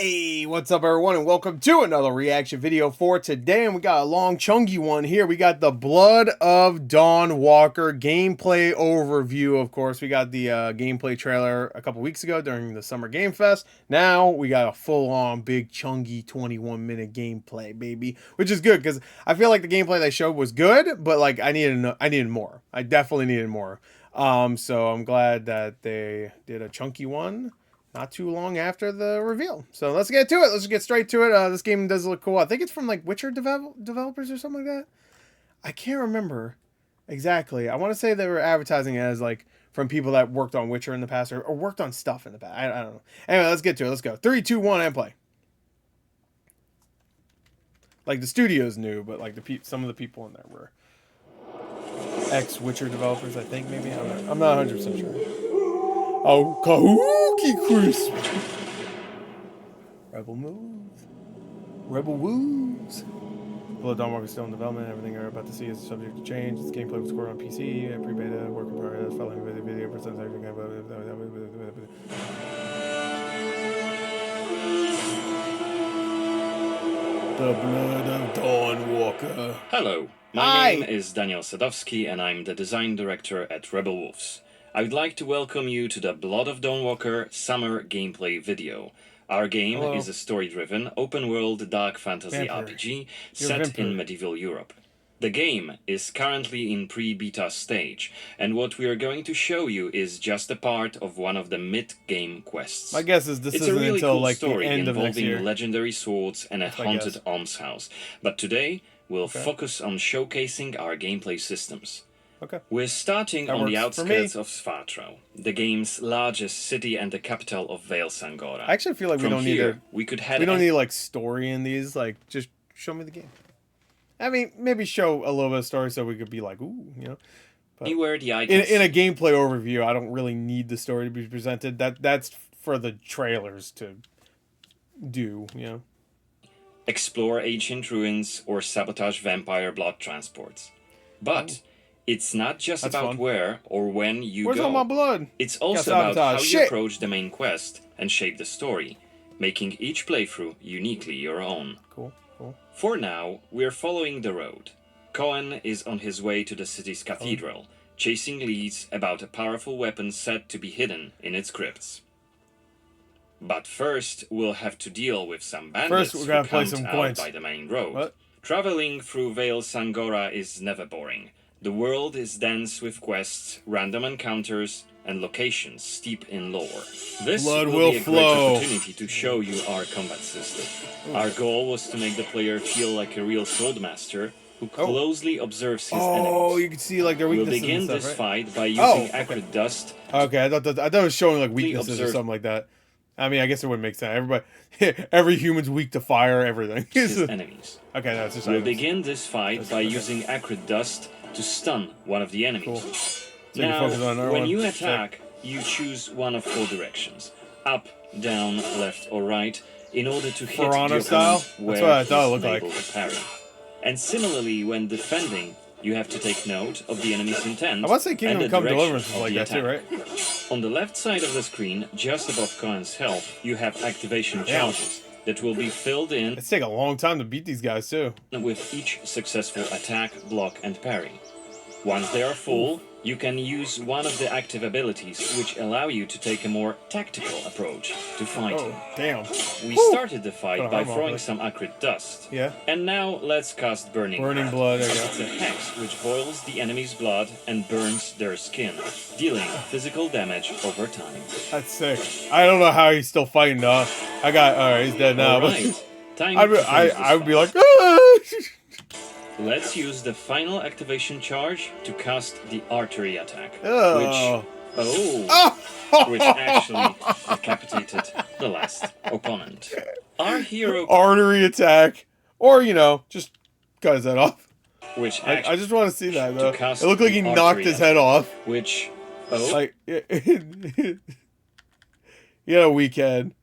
Hey, what's up everyone, and welcome to another reaction video for today. And we got a long chunky one here. We got the Blood of Dawnwalker gameplay overview. Of course, we got the gameplay trailer a couple weeks ago during the Summer Game Fest. Now we got a full-on big chunky 21-minute gameplay, baby, which is good because I feel like the gameplay they showed was good, but like I needed more. I definitely needed more. So I'm glad that they did a chunky one not too long after the reveal. So let's get to it. Let's get straight to it. This game does look cool. I think it's from like Witcher developers or something like that. I can't remember exactly. I want to say they were advertising it as like from people that worked on Witcher in the past or worked on stuff in the past. I don't know. Anyway, let's get to it. Let's go. 3, 2, 1, and play. Like the studio's new, but like some of the people in there were ex-Witcher developers, I think, maybe. I'm not 100% sure. Oh, Kahuki Crisp. Rebel moves. Rebel woos. Blood Dawnwalker is still in development. Everything you're about to see is subject to change. This gameplay was scored on PC, pre-beta, work in progress, following video percent. The Blood of Dawnwalker. Hello, my name is Daniel Sadowski and I'm the design director at Rebel Wolves. I would like to welcome you to the Blood of Dawnwalker summer gameplay video. Our game is a story-driven, open-world dark fantasy RPG set in medieval Europe. The game is currently in pre-beta stage, and what we are going to show you is just a part of one of the mid-game quests. My guess is this isn't really until cool like story the end of next year. involving legendary swords and a haunted almshouse. But today, we'll focus on showcasing our gameplay systems. Okay. We're starting on the outskirts of Svartro, the game's largest city and the capital of Vale Sangora. I actually feel like we don't need like story in these. Like, just show me the game. I mean, maybe show a little bit of story so we could be like, ooh, you know. But anywhere the icons in a gameplay overview, I don't really need the story to be presented. That's for the trailers to do, you know. Explore ancient ruins or sabotage vampire blood transports. But it's not just about where or when you Where's go. all my blood? It's also about how you approach the main quest and shape the story, making each playthrough uniquely your own. Cool, cool. For now, we're following the road. Cohen is on his way to the city's cathedral, chasing leads about a powerful weapon said to be hidden in its crypts. But first, we'll have to deal with some bandits who camped out by the main road. What? Traveling through Vale Sangora is never boring. The world is dense with quests, random encounters, and locations steep in lore. This will be a great opportunity to show you our combat system. Our goal was to make the player feel like a real swordmaster who closely observes his enemies. Oh, you can see like their weaknesses. We'll begin this fight by using acrid dust. Okay, I thought it was showing like weaknesses or something like that. I mean, I guess it wouldn't make sense. Every human's weak to fire, everything. His enemies. Okay, that's just. We'll begin this fight by using acrid dust to stun one of the enemies. Cool. So now, when you attack, you choose one of 4 directions: up, down, left, or right, in order to hit the opponent where he's unable to parry. And similarly, when defending, you have to take note of the enemy's intent. I want to say Kingdom Come Deliverance is like that too, right? On the left side of the screen, just above Cohen's health, you have activation charges that will be filled in. It's take a long time to beat these guys too. With each successful attack, block, and parry. Once they are full, you can use one of the active abilities which allow you to take a more tactical approach to fighting. Oh, damn. We started the fight by throwing some acrid dust. Yeah. And now let's cast Burning Blood. It's a hex which boils the enemy's blood and burns their skin, dealing physical damage over time. That's sick. I don't know how he's still fighting though. Alright, he's dead now. Right. I would be like, let's use the final activation charge to cast the artery attack, which actually decapitated the last opponent. Our hero artery attack, or you know, just cut his head off. Which I just want to see that though. It looked like he knocked his head off. Which like he had a weak head.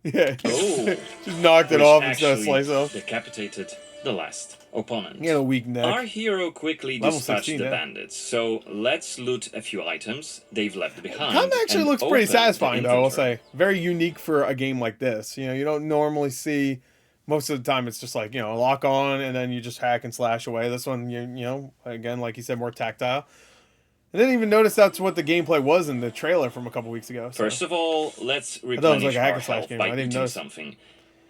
Yeah. Oh, Just knocked it which off instead of actually slice off. decapitated the last opponent. He had a weak neck. Our hero quickly Level dispatched 16, the yeah. bandits, so let's loot a few items they've left behind. Gun actually and looks pretty open the satisfying, though, I will inventory. say. Very unique for a game like this. You know, you don't normally see... Most of the time, it's just like, you know, lock on, and then you just hack and slash away. This one, you know, again, like you said, more tactile. I didn't even notice that's what the gameplay was in the trailer from a couple weeks ago. So. First of all, let's I thought it was like replenish a hack our and slash health game. by I didn't eating notice. something.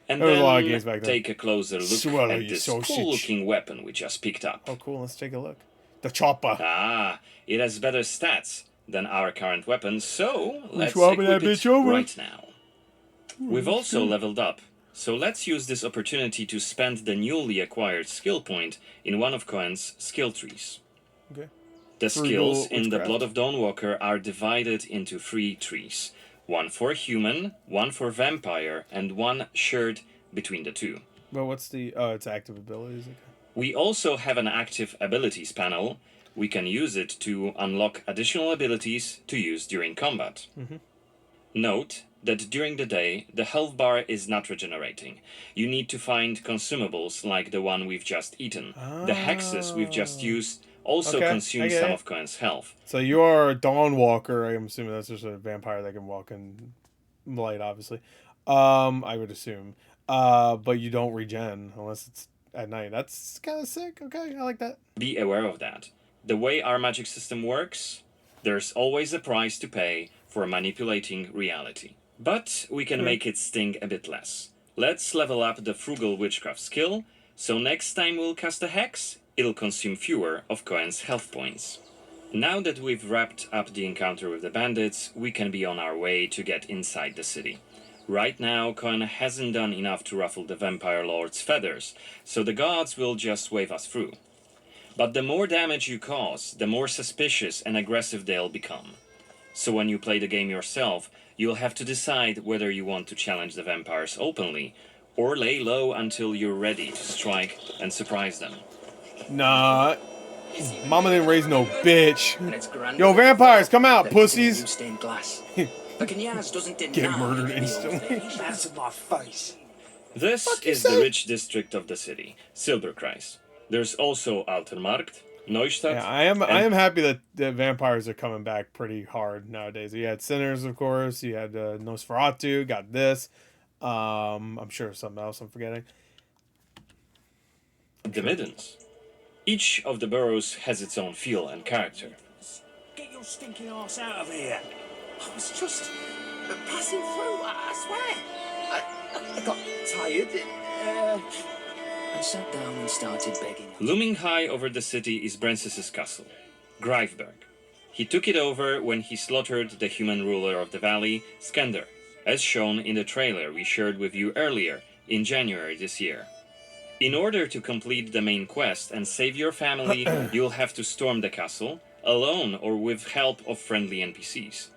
And There was a lot of then games back then. take a closer look Swallow at your this sausage. cool-looking weapon we just picked up. Oh, cool. Let's take a look. The chopper. Ah, it has better stats than our current weapon, so let's swapping equip that it bitch over? right now. We've also leveled up, so let's use this opportunity to spend the newly acquired skill point in one of Cohen's skill trees. Okay. The skills in the witchcraft. Blood of Dawnwalker are divided into 3 trees. One for human, one for vampire, and one shared between the two. Well, what's the... Oh, it's active abilities. Okay. We also have an active abilities panel. We can use it to unlock additional abilities to use during combat. Note that during the day, the health bar is not regenerating. You need to find consumables like the one we've just eaten. The hexes we've just used also Okay, I consume get some it. of Cohen's health. So you're a Dawnwalker. I'm assuming that's just a vampire that can walk in light, obviously. I would assume. But you don't regen unless it's at night. That's kind of sick. Okay, I like that. Be aware of that. The way our magic system works, there's always a price to pay for manipulating reality. But we can make it sting a bit less. Let's level up the frugal witchcraft skill, so next time we'll cast a hex, it'll consume fewer of Cohen's health points. Now that we've wrapped up the encounter with the bandits, we can be on our way to get inside the city. Right now, Cohen hasn't done enough to ruffle the vampire lord's feathers, so the gods will just wave us through. But the more damage you cause, the more suspicious and aggressive they'll become. So when you play the game yourself, you'll have to decide whether you want to challenge the vampires openly, or lay low until you're ready to strike and surprise them. Nah. Mama didn't raise no bitch. Yo, vampires, come out, pussies. Get murdered instantly. Out of my face. This is the rich district of the city, Silberkreis. There's also Altenmarkt, Neustadt. Yeah, I am happy that the vampires are coming back pretty hard nowadays. You had Sinners, of course. You had Nosferatu. Got this. I'm sure something else I'm forgetting. The Middens. Each of the boroughs has its own feel and character. Get your stinking ass out of here. I was just passing through, I swear. I got tired and sat down and started begging. Looming high over the city is Brensis's castle, Greifberg. He took it over when he slaughtered the human ruler of the valley, Skender, as shown in the trailer we shared with you earlier in January this year. In order to complete the main quest and save your family, you'll have to storm the castle, alone or with help of friendly NPCs.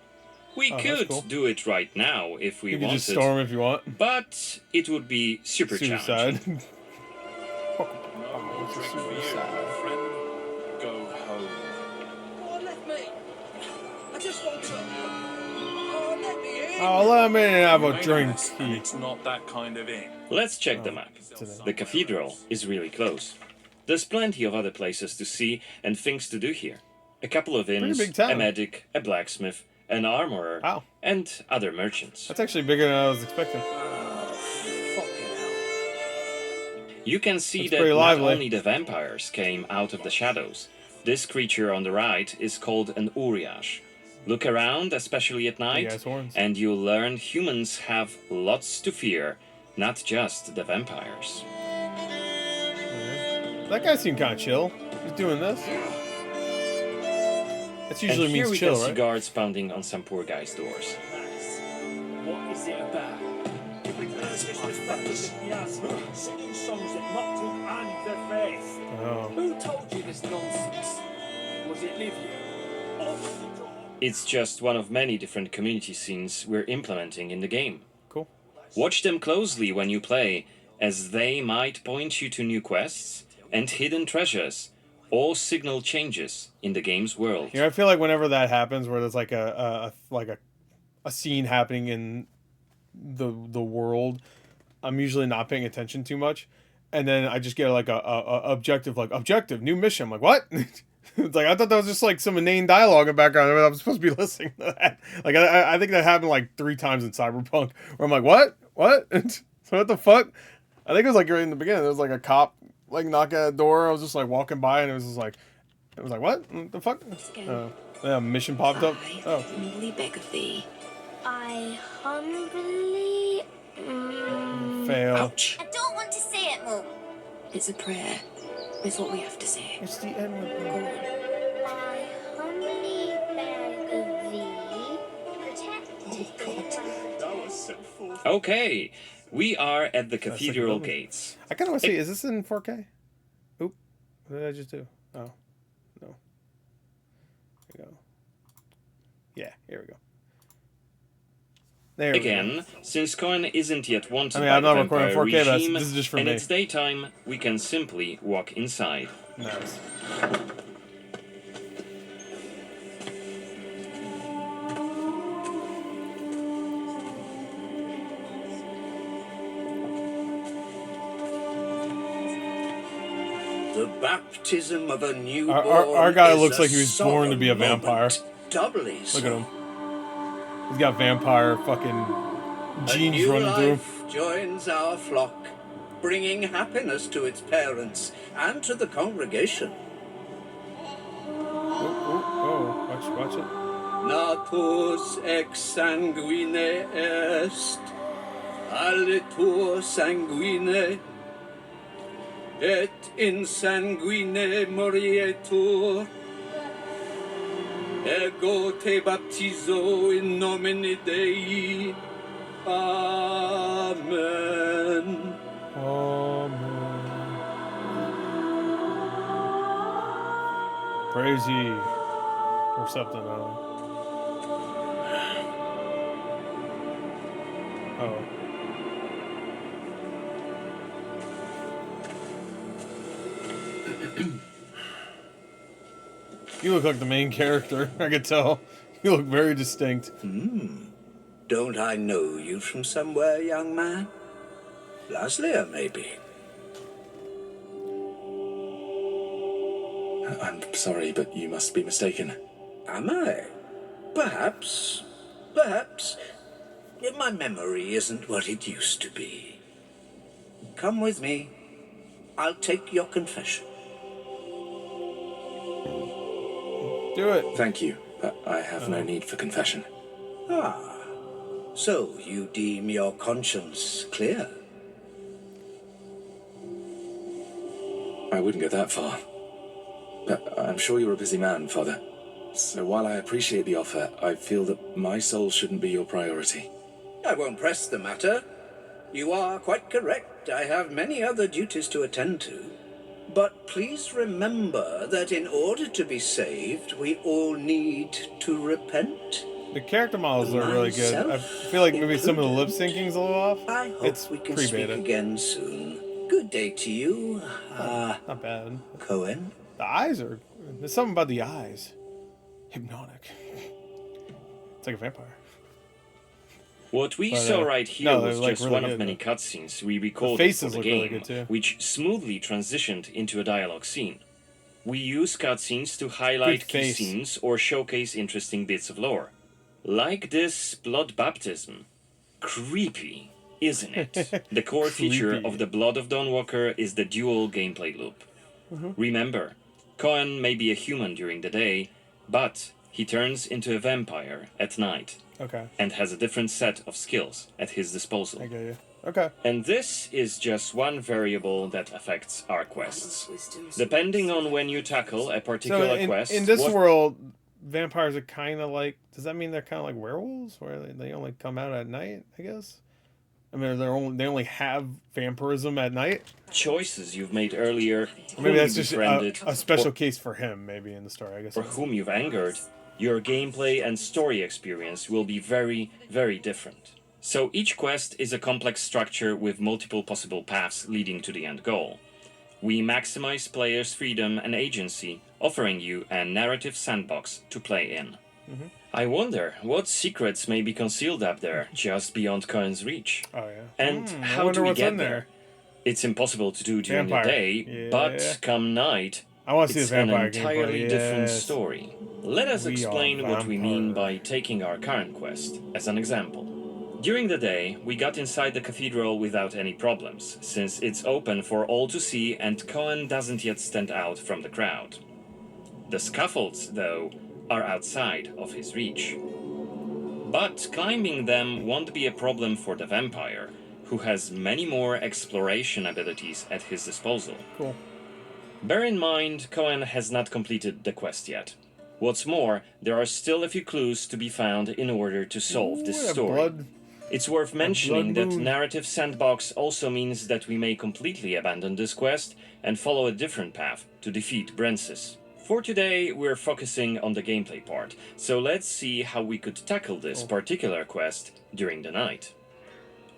We could do it right now if we You can wanted, just storm if you want. but it would be super challenging. Suicide. Go home. Oh, let me. I just want to. Oh, let me in. Oh, let me have a drink. It's not that kind of inn. Let's check the map. The cathedral is really close. There's plenty of other places to see and things to do here. A couple of inns, big town. a medic, a blacksmith, an armorer, Wow. and other merchants. That's actually bigger than I was expecting. You can see That's that pretty not lively. only the vampires came out of the shadows. This creature on the right is called an Uriash. Look around, especially at night, ass horns. and you'll learn humans have lots to fear, not just the vampires. That guy seemed kind of chill. He's doing this. That usually And here means we chill, can see right? guards pounding on some poor guy's doors. What is it about? Singing songs that mocked him and the faith. Oh. Who told you this nonsense? Was it Livia? It's just one of many different community scenes we're implementing in the game. Cool. Watch them closely when you play, as they might point you to new quests and hidden treasures, or signal changes in the game's world. You know, I feel like whenever that happens, where there's like a scene happening in the world, I'm usually not paying attention too much, and then I just get like a objective, like objective new mission. I'm like, what? It's like I thought that was just like some inane dialogue in the background. I'm supposed to be listening to that. Like I think that happened like 3 times in Cyberpunk, where I'm like, what? So what the fuck? I think it was like right in the beginning. There was like a cop like knocking at the door. I was just like walking by, and it was just like, what the fuck? Yeah, mission popped up. Oh. Humbly beg of thee. I humbly... Fail. Ouch. I don't want to say it, Mum. It's a prayer. It's what we have to say. It's the end. Go on. I humbly beg of thee, protect me. Okay, we are at the Cathedral gates. I kind of want to see. Is this in 4K? Oop. What did I just do? Oh. No. Here we go. Yeah, here we go. There Again, we go. since Cohen isn't yet wanted by I'm the not recording vampire 4K, but regime, this is just for and me. it's daytime, we can simply walk inside. Nice. The baptism of a newborn. Our guy is looks a like he was born to be a solemn vampire. moment, doubly so. Look at him. He's got vampire fucking A genes new running through him. life joins our flock, bringing happiness to its parents and to the congregation. Oh, watch it. Natus ex sanguine est, alitur sanguine, et in sanguine morietur. Ego te baptizo in nomine Dei. Amen. Praise ye. Or something, I don't know. Oh. You look like the main character, I could tell. You look very distinct. Don't I know you from somewhere, young man? Laslia, maybe. I'm sorry, but you must be mistaken. Am I? Perhaps. My memory isn't what it used to be. Come with me. I'll take your confession. Do it. Thank you, but I have no need for confession. So you deem your conscience clear? I wouldn't go that far. But I'm sure you're a busy man, Father. So while I appreciate the offer, I feel that my soul shouldn't be your priority. I won't press the matter. You are quite correct. I have many other duties to attend to. But please remember that in order to be saved, we all need to repent. The character models are really good. I feel like maybe some of the lip syncing's a little off. I hope It's we can speak pre-beta. again soon. Good day to you, Not bad. Cohen. The eyes are... There's something about the eyes. Hypnotic. It's like a vampire. What we But, saw right here no, they're, was like, just really one good, of many though. cutscenes we recorded faces for the look really game, good, too. which smoothly transitioned into a dialogue scene. We use cutscenes to highlight Good key face. scenes or showcase interesting bits of lore. Like this blood baptism. Creepy, isn't it? The core feature Creepy. of the Blood of Dawnwalker is the dual gameplay loop. Remember, Cohen may be a human during the day, but he turns into a vampire at night Okay. and has a different set of skills at his disposal. I get you. Okay. And this is just one variable that affects our quests. Depending on when you tackle a So particular quest, in this what- world, vampires are kind of like... Does that mean they're kind of like werewolves? Where they only come out at night, I guess? I mean, they only have vampirism at night? choices you've made earlier, Or maybe whom that's you just befriended, a special or, case for him, maybe, in the story, I guess. or whom you've angered, your gameplay and story experience will be very, very different. So each quest is a complex structure with multiple possible paths leading to the end goal. We maximize players' freedom and agency, offering you a narrative sandbox to play in. I wonder what secrets may be concealed up there, just beyond Cohen's reach. Oh yeah. And I how wonder do we what's get in there? It's impossible to do during Vampire. the day, Yeah. but come night, I want to see it's the vampire an entirely gameplay. different Yes. story. Let us We are explain what we mean vampire. by taking our current quest as an example. During the day, we got inside the cathedral without any problems, since it's open for all to see and Cohen doesn't yet stand out from the crowd. The scaffolds, though, are outside of his reach. But climbing them won't be a problem for the vampire, who has many more exploration abilities at his disposal. Cool. Bear in mind, Cohen has not completed the quest yet. What's more, there are still a few clues to be found in order to solve this that story. blood. It's worth mentioning that moon. Narrative Sandbox also means that we may completely abandon this quest and follow a different path to defeat Brensis. For today, we're focusing on the gameplay part, so let's see how we could tackle this particular quest during the night.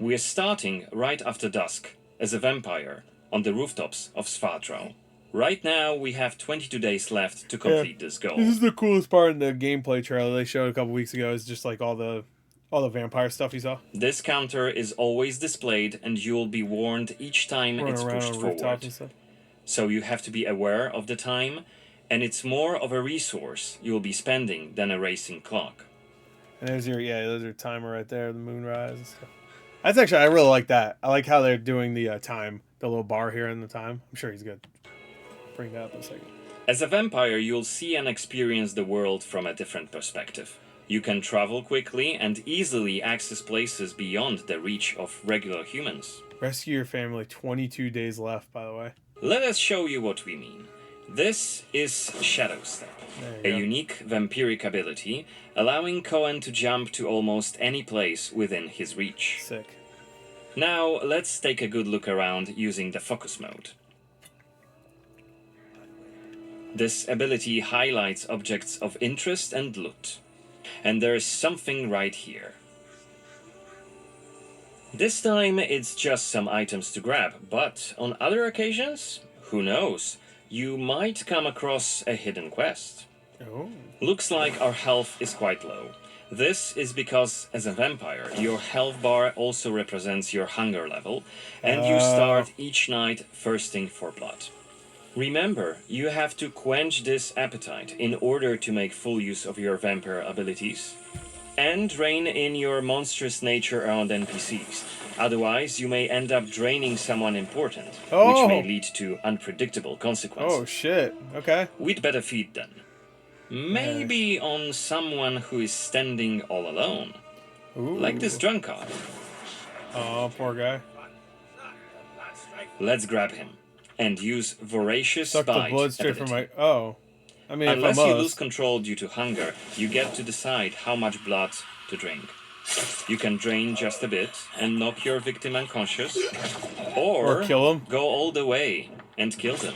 We're starting right after dusk, as a vampire, on the rooftops of Svartrau. Right now, we have 22 days left to complete this goal. This is the coolest part in the gameplay trailer they showed a couple weeks ago. Is just like all the vampire stuff you saw. This counter is always displayed, and you'll be warned each time it's pushed forward. So you have to be aware of the time, and it's more of a resource you'll be spending than a racing clock. And there's there's your timer right there, the moonrise and stuff. That's actually, I really like that. I like how they're doing the time, the little bar here in the time. I'm sure he's good. Bring that up in a second. As a vampire, you'll see and experience the world from a different perspective. You can travel quickly and easily access places beyond the reach of regular humans. Rescue your family. 22 days left, by the way. Let us show you what we mean. This is Shadow Step, a unique vampiric ability, allowing Cohen to jump to almost any place within his reach. Sick. Now, let's take a good look around using the focus mode. This ability highlights objects of interest and loot. And there's something right here. This time, it's just some items to grab, but on other occasions, who knows? You might come across a hidden quest. Oh. Looks like our health is quite low. This is because, as a vampire, your health bar also represents your hunger level, and you start each night thirsting for blood. Remember, you have to quench this appetite in order to make full use of your vampire abilities, and rein in your monstrous nature around NPCs. Otherwise, you may end up draining someone important, which may lead to unpredictable consequences. Oh, shit. Okay. We'd better feed them. Maybe on someone who is standing all alone. Ooh. Like this drunkard. Oh, poor guy. Let's grab him and use Voracious Suck the Bite blood straight from ability. my... Oh. I mean, Unless if I you must. lose control due to hunger, you get to decide how much blood to drink. You can drain just a bit and knock your victim unconscious, or kill him. go all the way and kill them.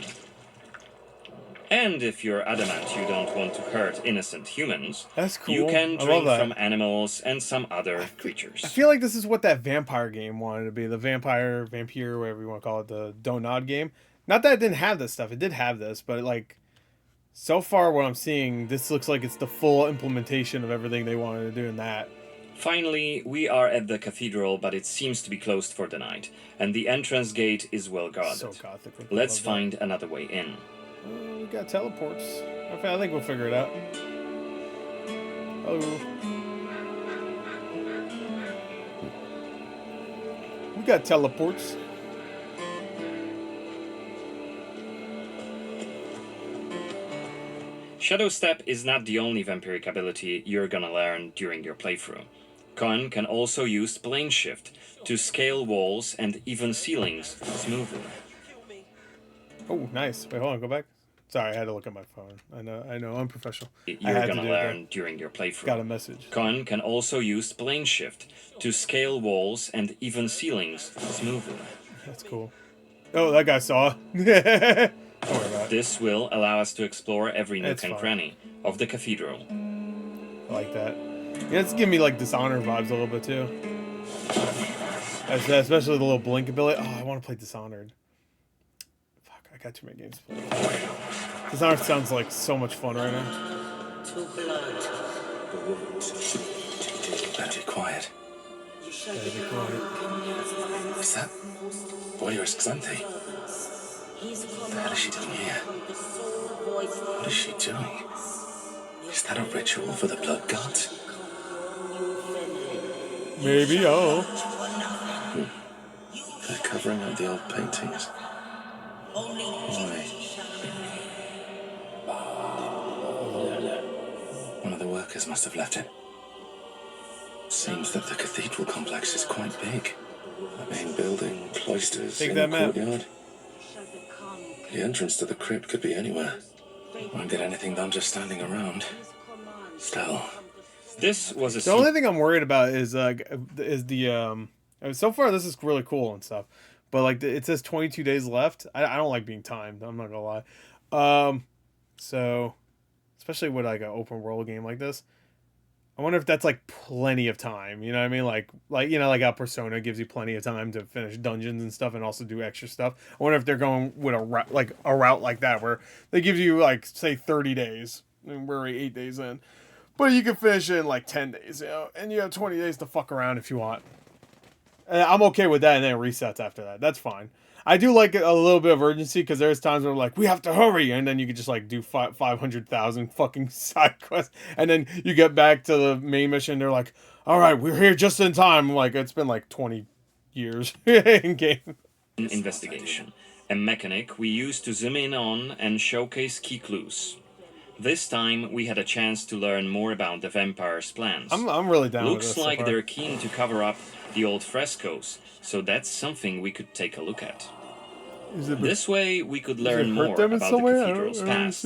And if you're adamant you don't want to hurt innocent humans, That's cool. you can I love drink that. from animals and some other creatures. I feel like this is what that vampire game wanted to be. The vampire, whatever you want to call it, the Don't Nod game. Not that it didn't have this stuff. It did have this, but like, so far what I'm seeing, this looks like it's the full implementation of everything they wanted to do in that. Finally, we are at the cathedral, but it seems to be closed for the night, and the entrance gate is well guarded. So gothic. Let's find another way in. We got teleports. I think we'll figure it out. Hello. We got teleports. Shadow Step is not the only vampiric ability you're gonna learn during your playthrough. Cohen can also use Plane Shift to scale walls and even ceilings smoothly. Oh, nice. Wait, hold on, go back. Sorry, I had to look at my phone. I know, I'm professional. You're gonna learn during your playthrough. Got a message. Cohen can also use Plane Shift to scale walls and even ceilings smoothly. That's cool. Oh, that guy saw. Don't worry about it. This will allow us to explore every nook It's and fun. cranny of the cathedral. I like that. Yeah, it's giving me like Dishonored vibes a little bit too. Especially the little blink ability. Oh, I want to play Dishonored. Fuck, I got too many games to play. Dishonored sounds like so much fun right now. To blood, Better be quiet. What's that? Warrioress Xanthi. What the hell is she doing here? What is she doing? Is that a ritual for the blood gods? Maybe, oh. They're covering up the old paintings. Why? One of the workers must have left it. Seems that the cathedral complex is quite big. The main building, cloisters, Take in that the map. courtyard. The entrance to the crypt could be anywhere. Won't get anything done just standing around. Still. This was a The only thing I'm worried about is the so far this is really cool and stuff, but like it says 22 days left. I don't like being timed. I'm not gonna lie. So especially with like an open world game like this, I wonder if that's like plenty of time. You know what I mean? Like you know, like how Persona gives you plenty of time to finish dungeons and stuff and also do extra stuff. I wonder if they're going with a route like that where they give you like say 30 days. And we're already 8 days in. But you can finish it in like 10 days, you know, and you have 20 days to fuck around if you want. And I'm okay with that, and then it resets after that. That's fine. I do like a little bit of urgency because there's times where like, we have to hurry, and then you could just like do 500,000 fucking side quests, and then you get back to the main mission, they're like, all right, we're here just in time. Like, it's been like 20 years in game. Investigation, a mechanic we use to zoom in on and showcase key clues. This time, we had a chance to learn more about the vampire's plans. I'm really down with this. Looks like they're keen to cover up the old frescoes, so that's something we could take a look at. This way, we could learn more about the cathedral's past.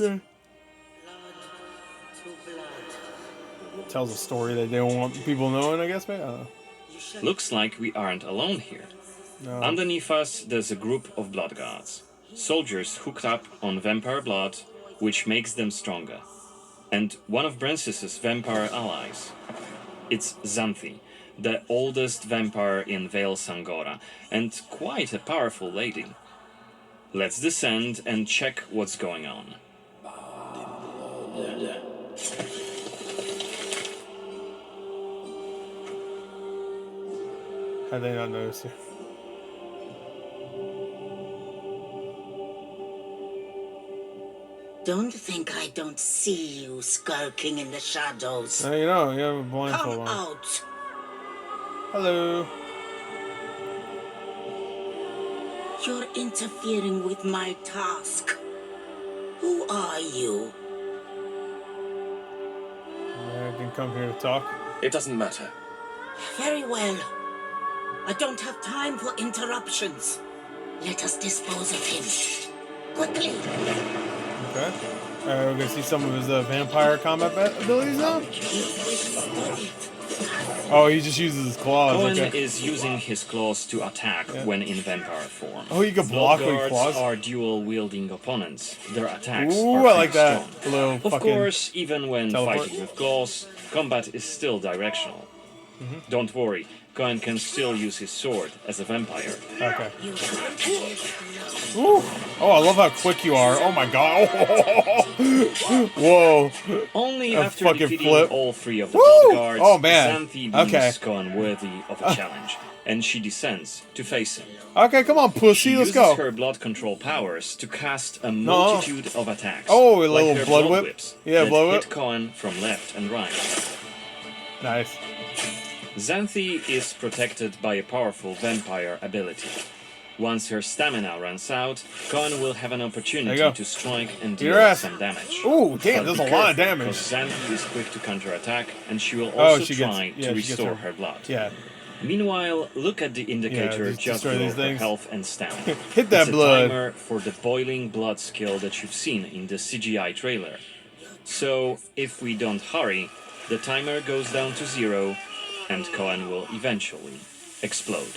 Tells a story that they don't want people knowing, I guess, maybe? I don't know. Looks like we aren't alone here. No. Underneath us, there's a group of blood guards. Soldiers hooked up on vampire blood, which makes them stronger. And one of Brances's vampire allies. It's Xanthi, the oldest vampire in Vale Sangora, and quite a powerful lady. Let's descend and check what's going on. How they not notice you? Don't think I don't see you skulking in the shadows. No, you know, you have a blindfold Come on. out! Hello. You're interfering with my task. Who are you? I didn't come here to talk. It doesn't matter. Very well. I don't have time for interruptions. Let us dispose of him. Quickly. Okay. We're gonna see some of his vampire combat abilities now. Oh, he just uses his claws. Cohen Okay. is using his claws to attack when in vampire form. Oh, you can block with Blood guards claws. are dual-wielding opponents. Their attacks Ooh, are I like pretty that. strong. Little Of fucking course, even when teleport. fighting with claws, combat is still directional. Mm-hmm. Don't worry, Cohen can still use his sword as a vampire. Okay. Ooh. Oh, I love how quick you are. Oh my god. Whoa. Only A after fucking defeating flip. all three of the Woo! blood guards, Oh, man. Xanthi deems Okay. Cohen worthy of a challenge, and she descends to face him. Okay, come on, pussy. She Let's uses go. her blood control powers to cast a multitude of attacks. Oh, a like little her blood whip? whips Yeah, that blood hit whip. Cohen from left and right. Nice. Xanthi is protected by a powerful vampire ability. Once her stamina runs out, Cohen will have an There opportunity you go. to strike and Your deal ass. some damage. Ooh, damn, But there's be a lot of careful, damage. because Xanthi is quick to counterattack, and she will Oh, also she try gets- yeah, to she gets restore her- her blood. Yeah. Meanwhile, look at the indicator just just destroy below these her things. health and stamina. Hit that It's a blood. timer for the boiling blood skill that you've seen in the CGI trailer. So, if we don't hurry, the timer goes down to 0, and Cohen will eventually explode.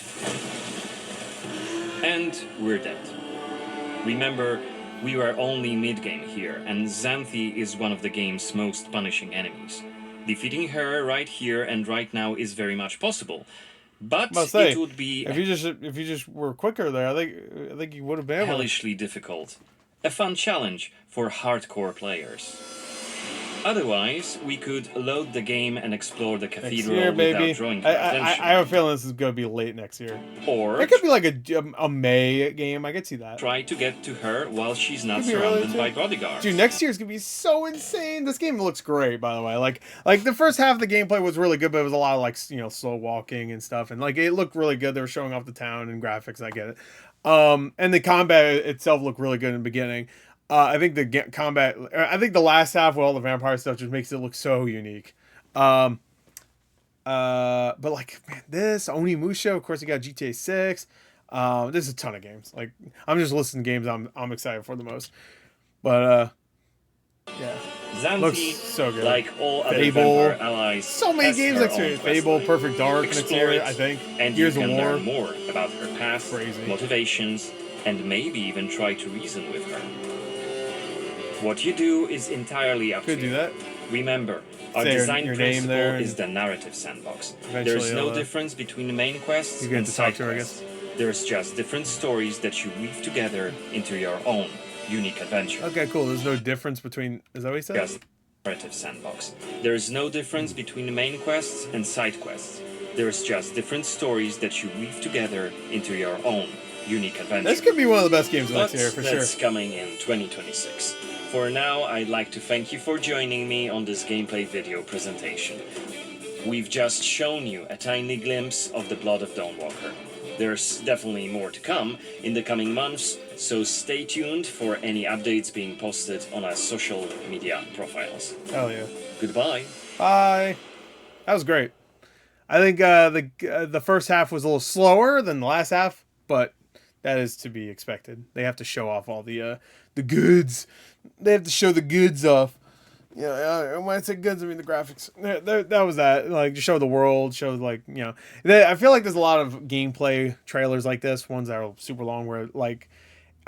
And we're dead. Remember, we were only mid-game here, and Xanthi is one of the game's most punishing enemies. Defeating her right here and right now is very much possible, but Must say, it would be if you just were quicker there, I think you would have been able to. hellishly difficult. A fun challenge for hardcore players. Otherwise, we could load the game and explore the Next cathedral year, without baby. drawing to attention. I have a feeling this is going to be late next year. Or It could be like a May game. I could see that. try to get to her while she's not Could be early, surrounded too. by bodyguards. Dude, next year's gonna be so insane. This game looks great, by the way. Like the first half of the gameplay was really good, but it was a lot of like slow walking and stuff, and like it looked really good. They were showing off the town and graphics. I get it. And the combat itself looked really good in the beginning. I think the combat. I think the last half with all the vampire stuff just makes it look so unique. But like, man, this Onimusha, of course, you got GTA 6. There's a ton of games. Like, I'm just listing games I'm excited for the most. But yeah, Xanthi, looks so good. like all other Fable. vampire allies, So many has games her next year. own Fable, questline. Perfect Dark next Explore year, it, I think. and Gears you of can War. learn more about her past, Crazy. motivations, and maybe even try to reason with her. What you do is entirely up Could to do you. that. Remember, our Say design your name there principle and is the narrative sandbox. eventually There's no you'll, difference between the main quests you get and to talk side to her, I quests. There's just different stories that you weave together into your own unique adventure. Okay, cool. There's no difference between. Is that what he said? Just narrative sandbox. There's no difference between the main quests and side quests. There's just different stories that you weave together into your own unique adventure. This could be one of the best games But next year for sure. that's coming in 2026. For now, I'd like to thank you for joining me on this gameplay video presentation. We've just shown you a tiny glimpse of the Blood of Dawnwalker. There's definitely more to come in the coming months, so stay tuned for any updates being posted on our social media profiles. Hell yeah. Goodbye. Bye. That was great. I think the first half was a little slower than the last half, but that is to be expected. They have to show off all the goods. They have to show the goods off. Yeah, when I say goods, I mean the graphics. That was that. Like, show the world, show like I feel like there's a lot of gameplay trailers like this, ones that are super long, where like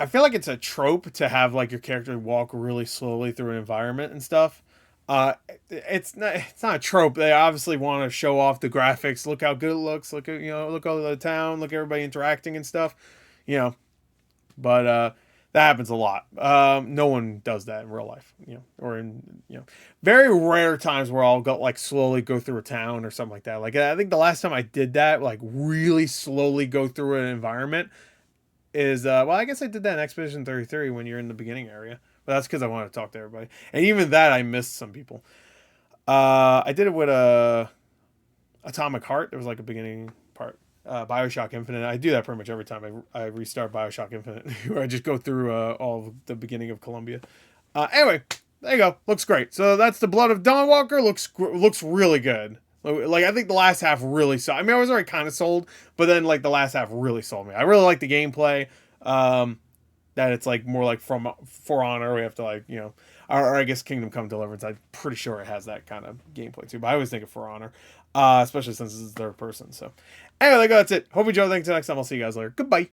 I feel like it's a trope to have like your character walk really slowly through an environment and stuff. It's not a trope. They obviously want to show off the graphics. Look how good it looks. Look at look all the town. Look at everybody interacting and stuff. But that happens a lot. No one does that in real life, or in very rare times where I'll go like slowly go through a town or something like that. Like I think the last time I did that, like really slowly go through an environment, is well, I guess I did that in Expedition 33 when you're in the beginning area, but that's because I wanted to talk to everybody, and even that I missed some people. I did it with Atomic Heart. There was like a beginning part. BioShock Infinite. I do that pretty much every time I restart BioShock Infinite, where I just go through all of the beginning of Columbia. Anyway, there you go. Looks great. So that's the Blood of Dawnwalker. Looks really good. Like I think the last half really sold. I mean, I was already kind of sold, but then like the last half really sold me. I really like the gameplay. That it's like more like For Honor. We have to like or I guess Kingdom Come Deliverance. I'm pretty sure it has that kind of gameplay too. But I always think of For Honor, especially since this is third person. So anyway, that's it. Hope you enjoyed. Thanks. Next time. I'll see you guys later. Goodbye.